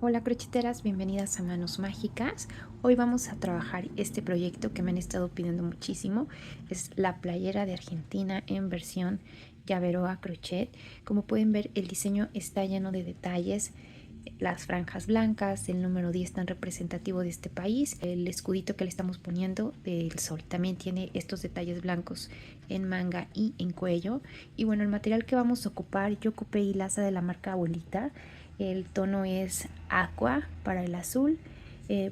Hola crocheteras, bienvenidas a Manos Mágicas. Hoy vamos a trabajar este proyecto que me han estado pidiendo muchísimo. Es la playera de Argentina en versión llavero a crochet. Como pueden ver, el diseño está lleno de detalles. Las franjas blancas, el número 10 tan representativo de este país, el escudito que le estamos poniendo del sol. También tiene estos detalles blancos en manga y en cuello. Y bueno, el material que vamos a ocupar, yo ocupé hilaza de la marca Abuelita. El tono es aqua para el azul,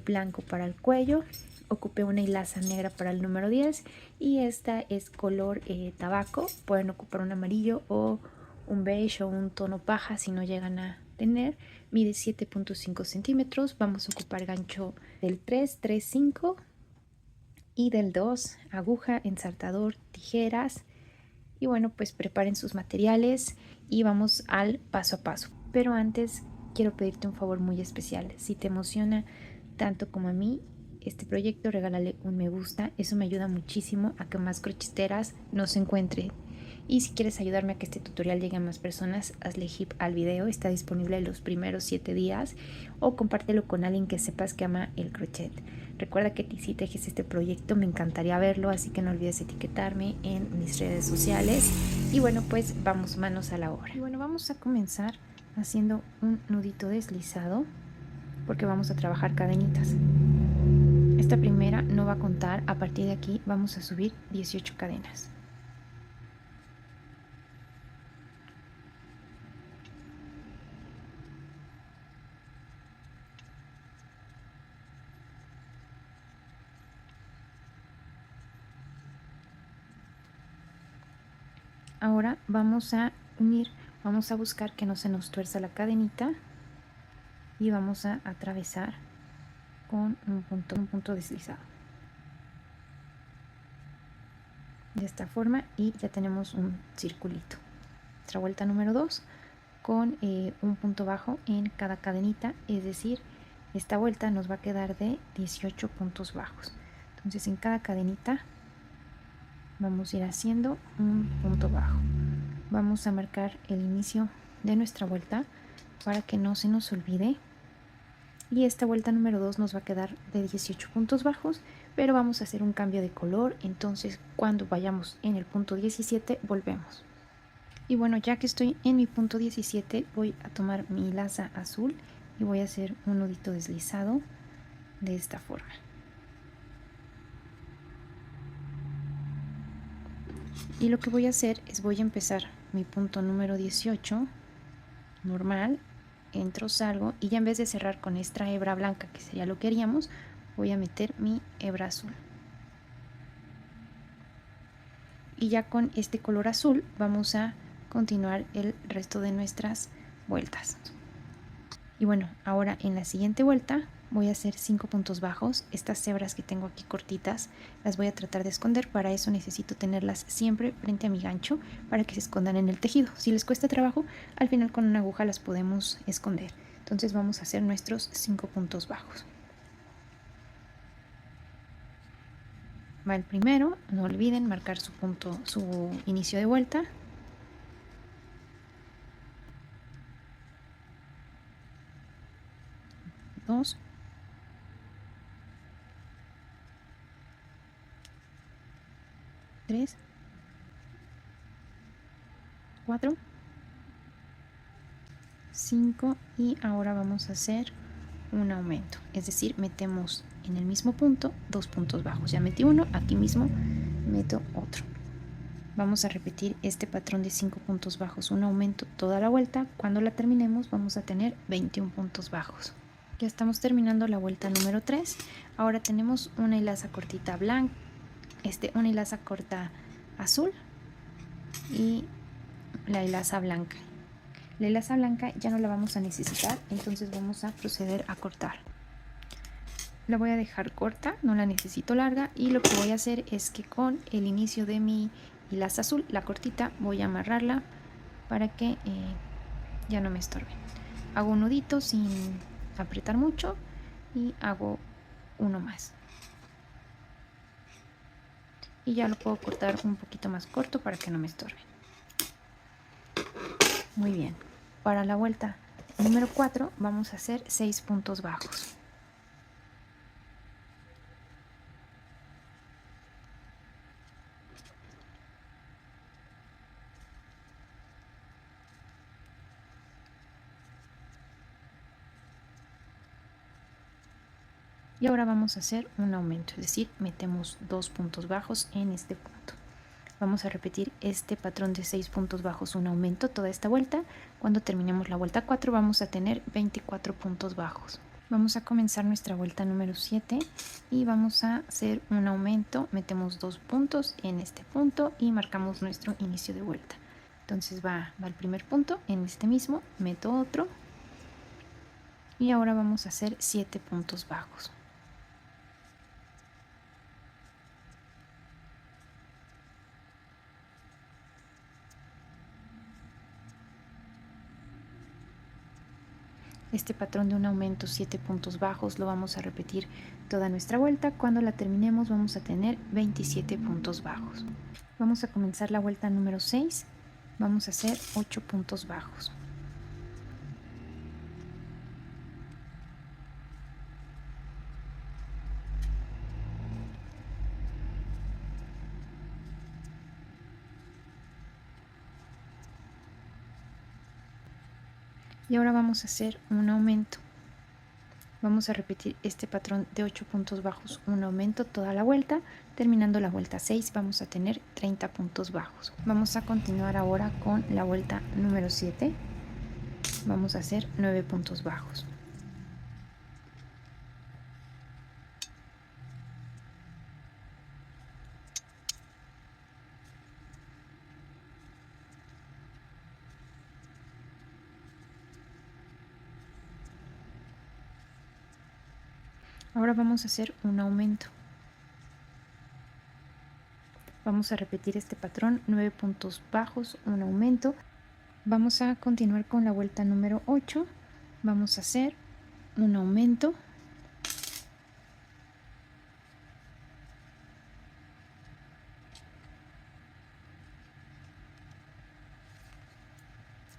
blanco para el cuello. Ocupé una hilaza negra para el número 10 y esta es color tabaco. Pueden ocupar un amarillo o un beige o un tono paja si no llegan a tener. Mide 7.5 centímetros. Vamos a ocupar gancho del 3, 3, 5 y del 2, aguja, ensartador, tijeras. Y bueno, pues preparen sus materiales y vamos al paso a paso. Pero antes quiero pedirte un favor muy especial. Si te emociona tanto como a mí este proyecto, regálale un me gusta. Eso me ayuda muchísimo a que más crocheteras nos encuentren. Y si quieres ayudarme a que este tutorial llegue a más personas, hazle hip al video. Está disponible los primeros 7 días o compártelo con alguien que sepas que ama el crochet. Recuerda que si tejes este proyecto me encantaría verlo, así que no olvides etiquetarme en mis redes sociales. Y bueno, pues vamos manos a la obra. Y bueno, vamos a comenzar haciendo un nudito deslizado porque vamos a trabajar cadenitas. Esta primera no va a contar. A partir de aquí vamos a subir 18 cadenas. Ahora vamos a unir, vamos a buscar que no se nos tuerza la cadenita y vamos a atravesar con un punto deslizado. De esta forma y ya tenemos un circulito. Nuestra vuelta número 2 con un punto bajo en cada cadenita, es decir, esta vuelta nos va a quedar de 18 puntos bajos. Entonces en cada cadenita vamos a ir haciendo un punto bajo. Vamos a marcar el inicio de nuestra vuelta para que no se nos olvide. Y esta vuelta número 2 nos va a quedar de 18 puntos bajos, pero vamos a hacer un cambio de color. Entonces cuando vayamos en el punto 17 volvemos. Y bueno, ya que estoy en mi punto 17 voy a tomar mi hilaza azul y voy a hacer un nudito deslizado de esta forma. Y lo que voy a hacer es voy a empezar mi punto número 18 normal, entro, salgo y ya en vez de cerrar con esta hebra blanca, que sería lo que haríamos, voy a meter mi hebra azul. Y ya con este color azul vamos a continuar el resto de nuestras vueltas. Y bueno, ahora en la siguiente vuelta voy a hacer 5 puntos bajos. Estas hebras que tengo aquí cortitas las voy a tratar de esconder. Para eso necesito tenerlas siempre frente a mi gancho para que se escondan en el tejido. Si les cuesta trabajo, al final con una aguja las podemos esconder. Entonces vamos a hacer nuestros 5 puntos bajos. Va el primero, no olviden marcar su punto, su inicio de vuelta. Dos, 3, 4, 5 y ahora vamos a hacer un aumento, es decir, metemos en el mismo punto 2 puntos bajos. Ya metí uno, aquí mismo meto otro. Vamos a repetir este patrón de 5 puntos bajos, un aumento toda la vuelta. Cuando la terminemos vamos a tener 21 puntos bajos. Ya estamos terminando la vuelta número 3. Ahora tenemos una hilaza cortita blanca, una hilaza corta azul y la hilaza blanca. La hilaza blanca ya no la vamos a necesitar, entonces vamos a proceder a cortar. La voy a dejar corta, no la necesito larga, y lo que voy a hacer es que con el inicio de mi hilaza azul, la cortita, voy a amarrarla para que ya no me estorbe. Hago un nudito sin apretar mucho y hago uno más. Y ya lo puedo cortar un poquito más corto para que no me estorbe. Muy bien. Para la vuelta número 4 vamos a hacer 6 puntos bajos. Y ahora vamos a hacer un aumento, es decir, metemos 2 puntos bajos en este punto. Vamos a repetir este patrón de 6 puntos bajos, un aumento toda esta vuelta. Cuando terminemos la vuelta 4 vamos a tener 24 puntos bajos. Vamos a comenzar nuestra vuelta número 7 y vamos a hacer un aumento. Metemos 2 puntos en este punto y marcamos nuestro inicio de vuelta. Entonces va el primer punto, en este mismo meto otro y ahora vamos a hacer 7 puntos bajos. Este patrón de un aumento 7 puntos bajos lo vamos a repetir toda nuestra vuelta. Cuando la terminemos vamos a tener 27 puntos bajos. Vamos a comenzar la vuelta número 6. Vamos a hacer 8 puntos bajos. Y ahora vamos a hacer un aumento. Vamos a repetir este patrón de 8 puntos bajos, un aumento toda la vuelta. Terminando la vuelta 6 vamos a tener 30 puntos bajos. Vamos a continuar ahora con la vuelta número 7. Vamos a hacer 9 puntos bajos. Ahora vamos a hacer un aumento. Vamos a repetir este patrón, 9 puntos bajos, un aumento. Vamos a continuar con la vuelta número 8. Vamos a hacer un aumento.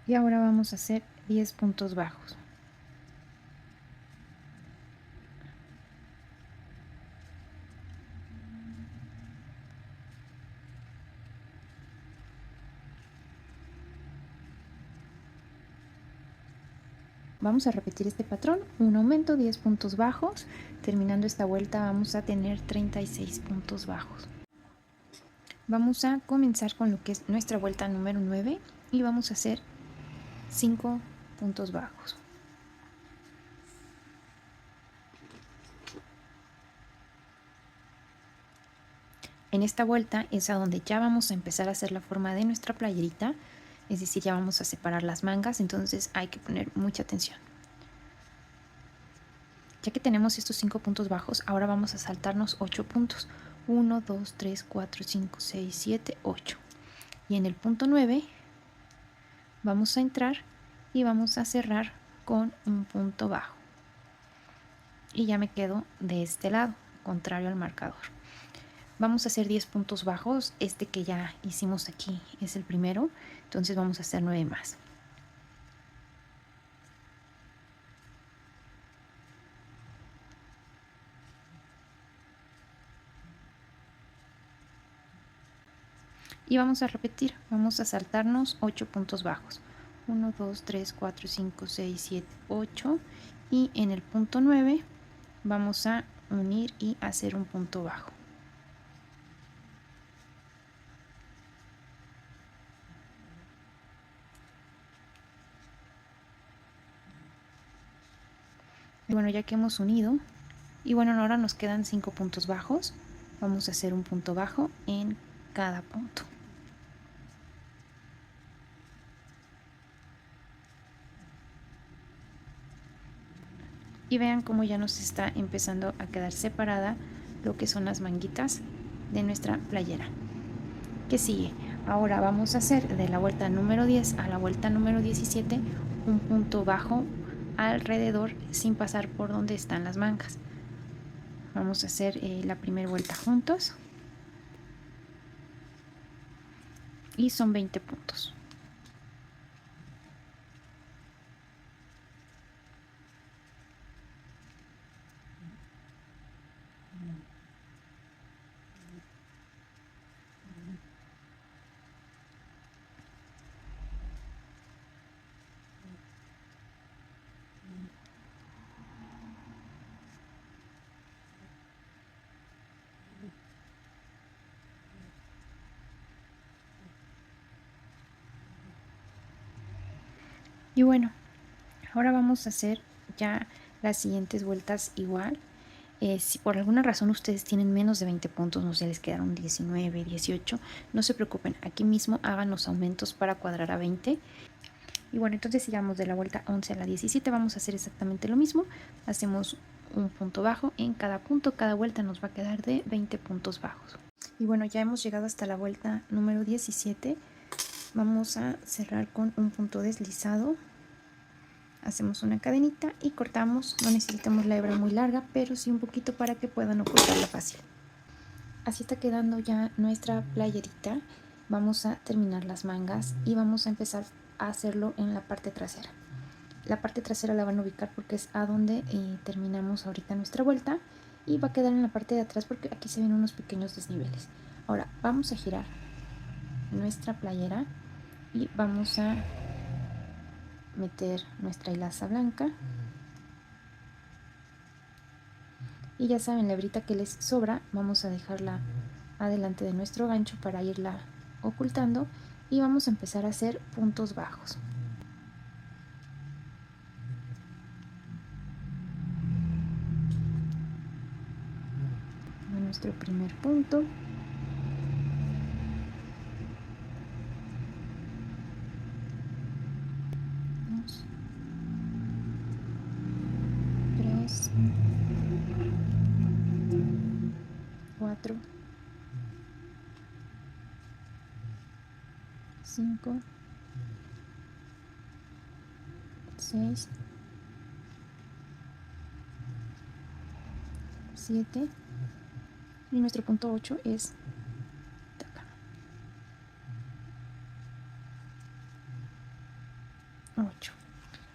Y ahora vamos a hacer 10 puntos bajos. Vamos a repetir este patrón, un aumento, 10 puntos bajos. Terminando esta vuelta vamos a tener 36 puntos bajos. Vamos a comenzar con lo que es nuestra vuelta número 9 y vamos a hacer 5 puntos bajos. En esta vuelta es a donde ya vamos a empezar a hacer la forma de nuestra playerita, es decir, ya vamos a separar las mangas, entonces hay que poner mucha atención. Ya que tenemos estos 5 puntos bajos, ahora vamos a saltarnos 8 puntos. 1, 2, 3, 4, 5, 6, 7, 8. Y en el punto 9 vamos a entrar y vamos a cerrar con un punto bajo. Y ya me quedo de este lado, contrario al marcador. Vamos a hacer 10 puntos bajos. Este que ya hicimos aquí es el primero, entonces vamos a hacer 9 más. Y vamos a repetir, vamos a saltarnos 8 puntos bajos. 1, 2, 3, 4, 5, 6, 7, 8. Y en el punto 9 vamos a unir y hacer un punto bajo. Y bueno, ya que hemos unido, y bueno, ahora nos quedan 5 puntos bajos. Vamos a hacer un punto bajo en cada punto. Y vean cómo ya nos está empezando a quedar separada lo que son las manguitas de nuestra playera. ¿Qué sigue? Ahora vamos a hacer de la vuelta número 10 a la vuelta número 17 un punto bajo alrededor sin pasar por donde están las mangas. Vamos a hacer la primera vuelta juntos y son 20 puntos. Y bueno, ahora vamos a hacer ya las siguientes vueltas igual. Si por alguna razón ustedes tienen menos de 20 puntos, no sé, les quedaron 19, 18, no se preocupen, aquí mismo hagan los aumentos para cuadrar a 20. Y bueno, entonces sigamos de la vuelta 11 a la 17, vamos a hacer exactamente lo mismo. Hacemos un punto bajo en cada punto, cada vuelta nos va a quedar de 20 puntos bajos. Y bueno, ya hemos llegado hasta la vuelta número 17. Vamos a cerrar con un punto deslizado. Hacemos una cadenita y cortamos. No necesitamos la hebra muy larga, pero sí un poquito para que puedan ocultarla fácil. Así está quedando ya nuestra playerita. Vamos a terminar las mangas y vamos a empezar a hacerlo en la parte trasera. La parte trasera la van a ubicar porque es a donde terminamos ahorita nuestra vuelta, y va a quedar en la parte de atrás porque aquí se ven unos pequeños desniveles. Ahora vamos a girar nuestra playera y vamos a meter nuestra hilaza blanca. Y ya saben, la hebrita que les sobra vamos a dejarla adelante de nuestro gancho para irla ocultando, y vamos a empezar a hacer puntos bajos. Nuestro primer punto. Dos, tres, cuatro, 5, 6, 7, y nuestro punto 8 es acá. 8.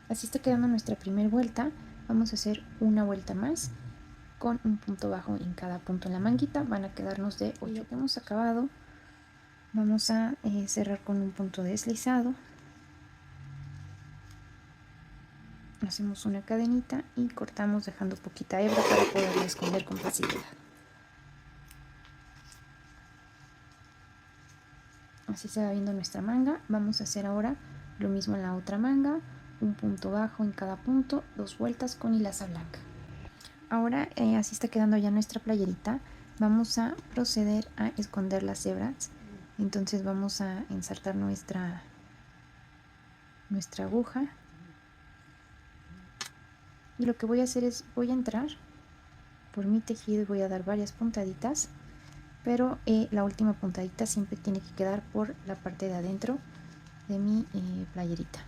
Así está quedando nuestra primera vuelta. Vamos a hacer una vuelta más con un punto bajo en cada punto en la manguita. Van a quedarnos de 8. Ya que hemos acabado, vamos a cerrar con un punto deslizado. Hacemos una cadenita y cortamos dejando poquita hebra para poderla esconder con facilidad. Así se va viendo nuestra manga. Vamos a hacer ahora lo mismo en la otra manga, un punto bajo en cada punto, 2 vueltas con hilaza blanca. Ahora así está quedando ya nuestra playerita. Vamos a proceder a esconder las hebras. Entonces vamos a ensartar nuestra aguja, y lo que voy a hacer es voy a entrar por mi tejido y voy a dar varias puntaditas, pero la última puntadita siempre tiene que quedar por la parte de adentro de mi playerita.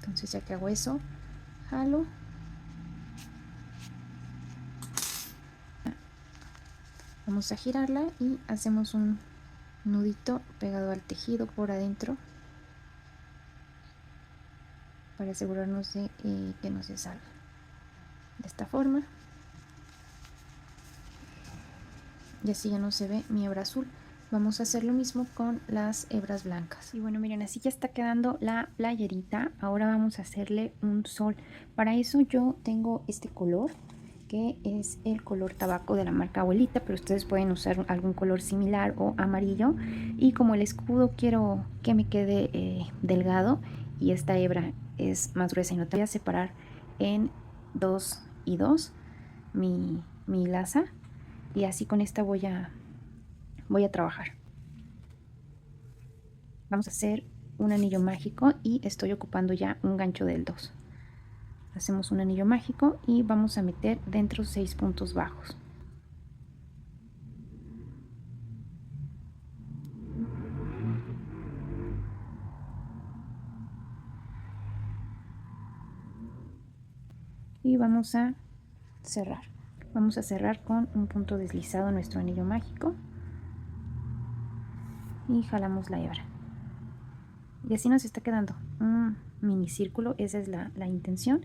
Entonces ya que hago eso, jalo, vamos a girarla y hacemos un nudito pegado al tejido por adentro para asegurarnos de que no se salga. De esta forma, y así ya no se ve mi hebra azul. Vamos a hacer lo mismo con las hebras blancas. Y bueno, miren, así ya está quedando la playerita. Ahora vamos a hacerle un sol. Para eso yo tengo este color, que es el color tabaco de la marca Abuelita, pero ustedes pueden usar algún color similar o amarillo. Y como el escudo quiero que me quede delgado y esta hebra es más gruesa y no te voy a separar en 2 y 2 mi hilaza, y así con esta voy a trabajar. Vamos a hacer un anillo mágico y estoy ocupando ya un gancho del 2. Hacemos un anillo mágico y vamos a meter dentro 6 puntos bajos. Y vamos a cerrar. Vamos a cerrar con un punto deslizado nuestro anillo mágico y jalamos la hebra. Y así nos está quedando un mini círculo. Esa es la intención.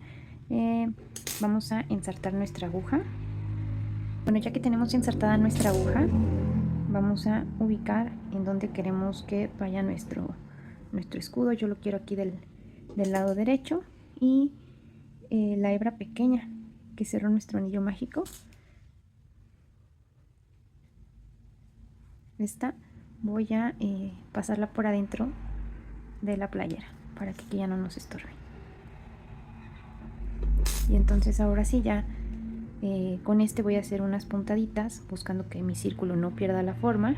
Vamos a ensartar nuestra aguja. Bueno, ya que tenemos insertada nuestra aguja, vamos a ubicar en donde queremos que vaya nuestro escudo. Yo lo quiero aquí del lado derecho, y la hebra pequeña que cerró nuestro anillo mágico, esta voy a pasarla por adentro de la playera. para que ya no nos estorbe. Y entonces ahora sí ya con este voy a hacer unas puntaditas buscando que mi círculo no pierda la forma.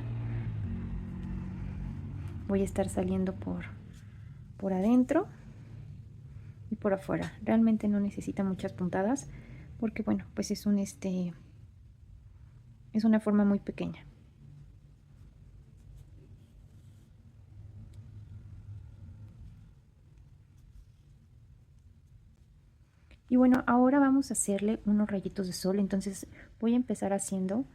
Voy a estar saliendo por adentro y por afuera. Realmente no necesita muchas puntadas porque bueno, pues es una forma muy pequeña. Y bueno, ahora vamos a hacerle unos rayitos de sol. Entonces voy a empezar haciendo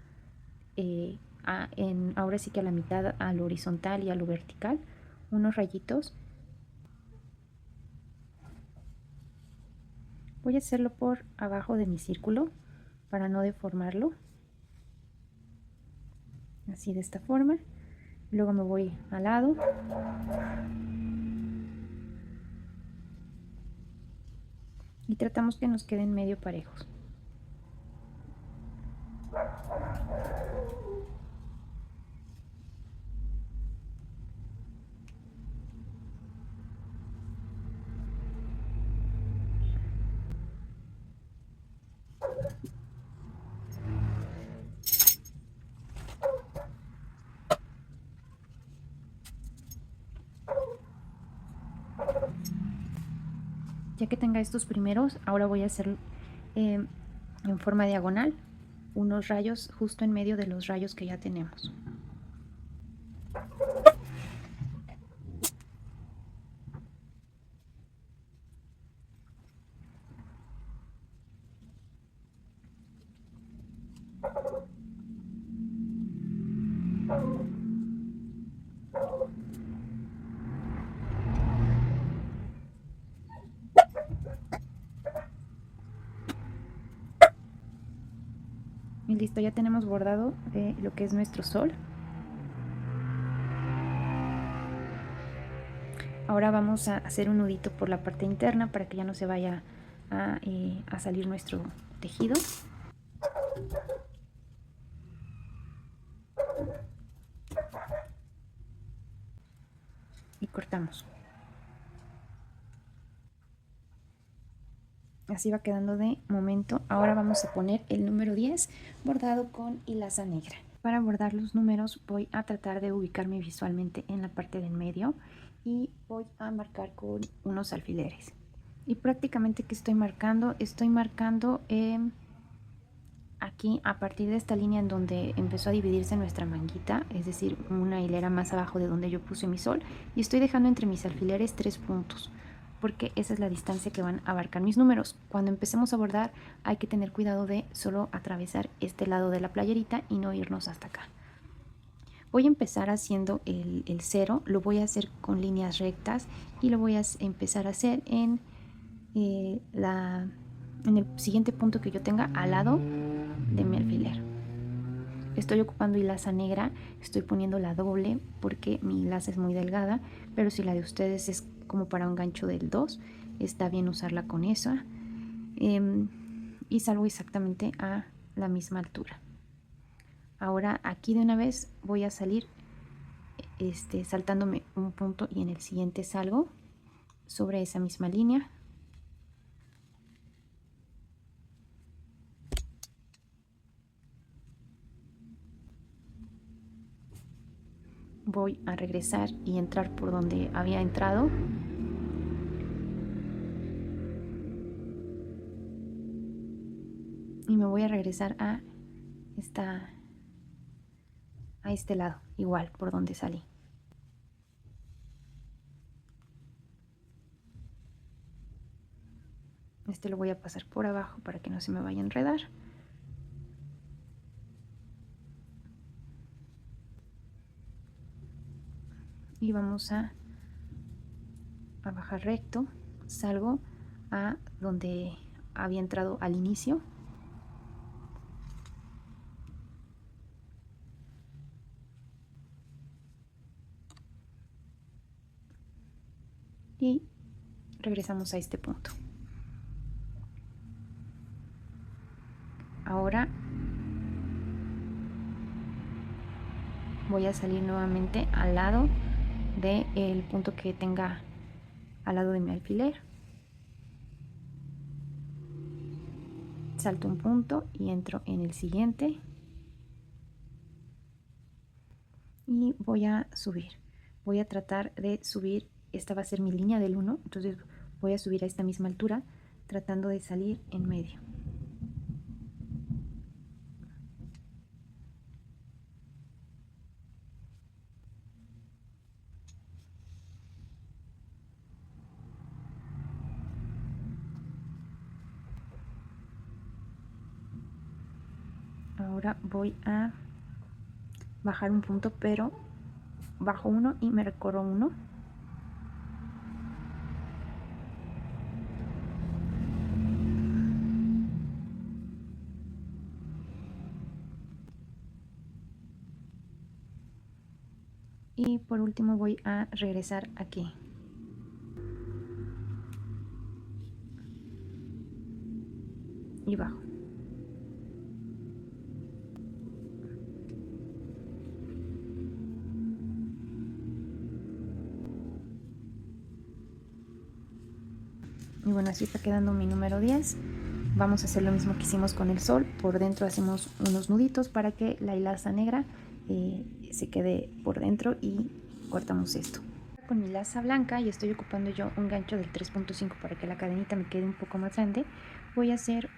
ahora sí que a la mitad, a lo horizontal y a lo vertical, unos rayitos. Voy a hacerlo por abajo de mi círculo para no deformarlo. Así, de esta forma. Luego me voy al lado. Y tratamos que nos queden medio parejos. Ya que tenga estos primeros, ahora voy a hacer en forma diagonal unos rayos justo en medio de los rayos que ya tenemos. Y listo, ya tenemos bordado lo que es nuestro sol. Ahora vamos a hacer un nudito por la parte interna para que ya no se vaya a salir nuestro tejido. Y cortamos. Así va quedando de momento. Ahora vamos a poner el número 10 bordado con hilaza negra. Para bordar los números voy a tratar de ubicarme visualmente en la parte del medio y voy a marcar con unos alfileres. Y prácticamente que estoy marcando aquí a partir de esta línea en donde empezó a dividirse nuestra manguita, es decir, una hilera más abajo de donde yo puse mi sol, y estoy dejando entre mis alfileres 3 puntos porque esa es la distancia que van a abarcar mis números. Cuando empecemos a bordar hay que tener cuidado de solo atravesar este lado de la playerita y no irnos hasta acá. Voy a empezar haciendo el 0, lo voy a hacer con líneas rectas y lo voy a empezar a hacer en el siguiente punto que yo tenga al lado de mi alfiler. Estoy ocupando hilaza negra, estoy poniendo la doble porque mi hilaza es muy delgada, pero si la de ustedes es como para un gancho del 2, está bien usarla con esa. Y salgo exactamente a la misma altura. Ahora aquí de una vez voy a salir saltándome un punto y en el siguiente salgo sobre esa misma línea. Voy a regresar y entrar por donde había entrado. Y me voy a regresar a este lado, igual por donde salí. Lo voy a pasar por abajo para que no se me vaya a enredar. Y vamos a bajar recto, salgo a donde había entrado al inicio. Y regresamos a este punto. Ahora voy a salir nuevamente al lado del punto que tenga al lado de mi alfiler, salto un punto y entro en el siguiente y voy a subir. Voy a tratar de subir, esta va a ser mi línea del 1, entonces voy a subir a esta misma altura tratando de salir en medio. Ahora voy a bajar un punto, pero bajo uno y me recorro uno. Y por último voy a regresar aquí. Y bajo. Y bueno, así está quedando mi número 10. Vamos a hacer lo mismo que hicimos con el sol. Por dentro hacemos unos nuditos para que la hilaza negra se quede por dentro y cortamos esto. Con mi laza blanca, y estoy ocupando yo un gancho del 3.5 para que la cadenita me quede un poco más grande, voy a hacer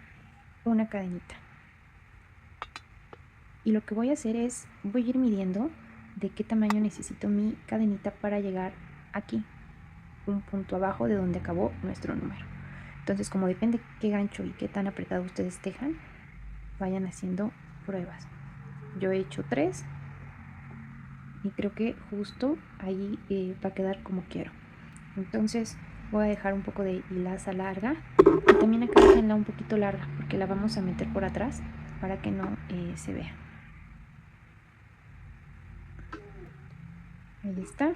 una cadenita. Y lo que voy a hacer es, voy a ir midiendo de qué tamaño necesito mi cadenita para llegar aquí, un punto abajo de donde acabó nuestro número. Entonces, como depende qué gancho y qué tan apretado ustedes tejan, vayan haciendo pruebas. Yo he hecho 3 y creo que justo ahí va a quedar como quiero. Entonces voy a dejar un poco de hilaza larga y también acá déjenla un poquito larga porque la vamos a meter por atrás para que no se vea. Ahí está.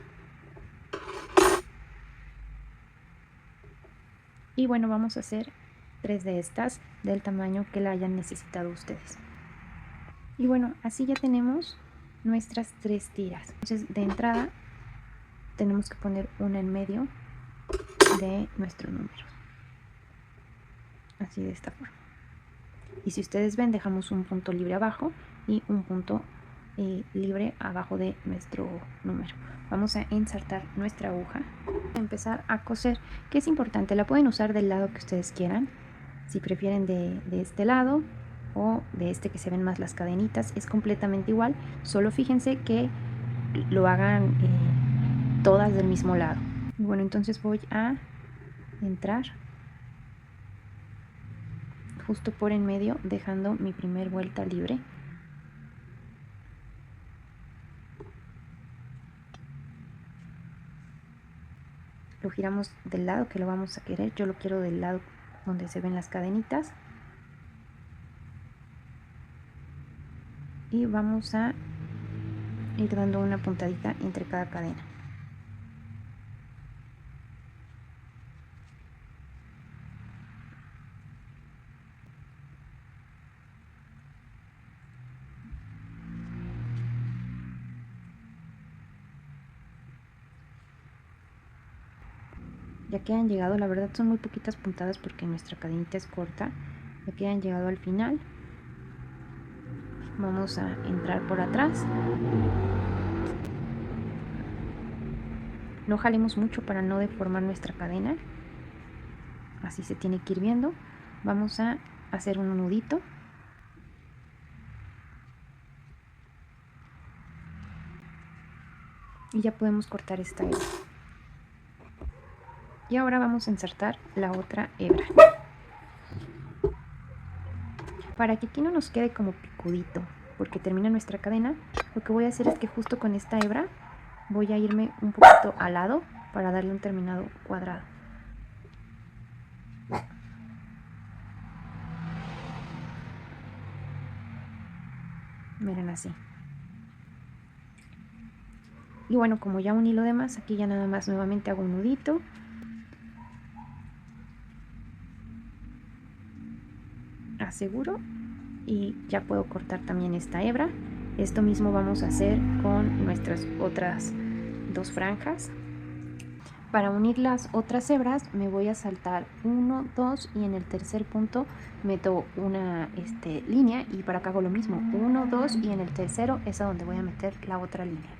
Y bueno, vamos a hacer 3 de estas del tamaño que la hayan necesitado ustedes. Y bueno, así ya tenemos nuestras 3 tiras. Entonces, de entrada tenemos que poner una en medio de nuestro número. Así, de esta forma. Y si ustedes ven, dejamos un punto libre abajo y un punto libre abajo de nuestro número. Vamos a ensartar nuestra aguja. A empezar a coser, que es importante, la pueden usar del lado que ustedes quieran. Si prefieren de este lado o de este que se ven más las cadenitas, es completamente igual. Solo fíjense que lo hagan todas del mismo lado. Y bueno, entonces voy a entrar justo por en medio, dejando mi primer vuelta libre. Lo giramos del lado que lo vamos a querer. Yo lo quiero del lado donde se ven las cadenitas. Y vamos a ir dando una puntadita entre cada cadena. Ya que han llegado, la verdad son muy poquitas puntadas porque nuestra cadenita es corta. Ya que han llegado al final, vamos a entrar por atrás. No jalemos mucho para no deformar nuestra cadena. Así se tiene que ir viendo. Vamos a hacer un nudito. Y ya podemos cortar esta hebra. Y ahora vamos a insertar la otra hebra. Para que aquí no nos quede como picudito, porque termina nuestra cadena, lo que voy a hacer es que justo con esta hebra voy a irme un poquito al lado para darle un terminado cuadrado. Miren, así. Y bueno, como ya un hilo de más, aquí ya nada más nuevamente hago un nudito. Aseguro y ya puedo cortar también esta hebra. Esto mismo vamos a hacer con nuestras otras 2 franjas. Para unir las otras hebras me voy a saltar 1, 2 y en el tercer punto meto una línea, y para acá hago lo mismo, 1, 2 y en el tercero es a donde voy a meter la otra línea.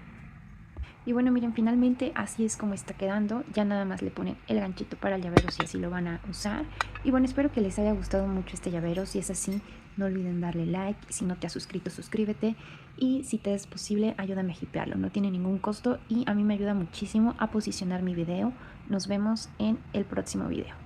Y bueno, miren, finalmente así es como está quedando. Ya nada más le ponen el ganchito para el llavero si así lo van a usar. Y bueno, espero que les haya gustado mucho este llavero. Si es así, no olviden darle like. Si no te has suscrito, suscríbete. Y si te es posible, ayúdame a hipearlo. No tiene ningún costo y a mí me ayuda muchísimo a posicionar mi video. Nos vemos en el próximo video.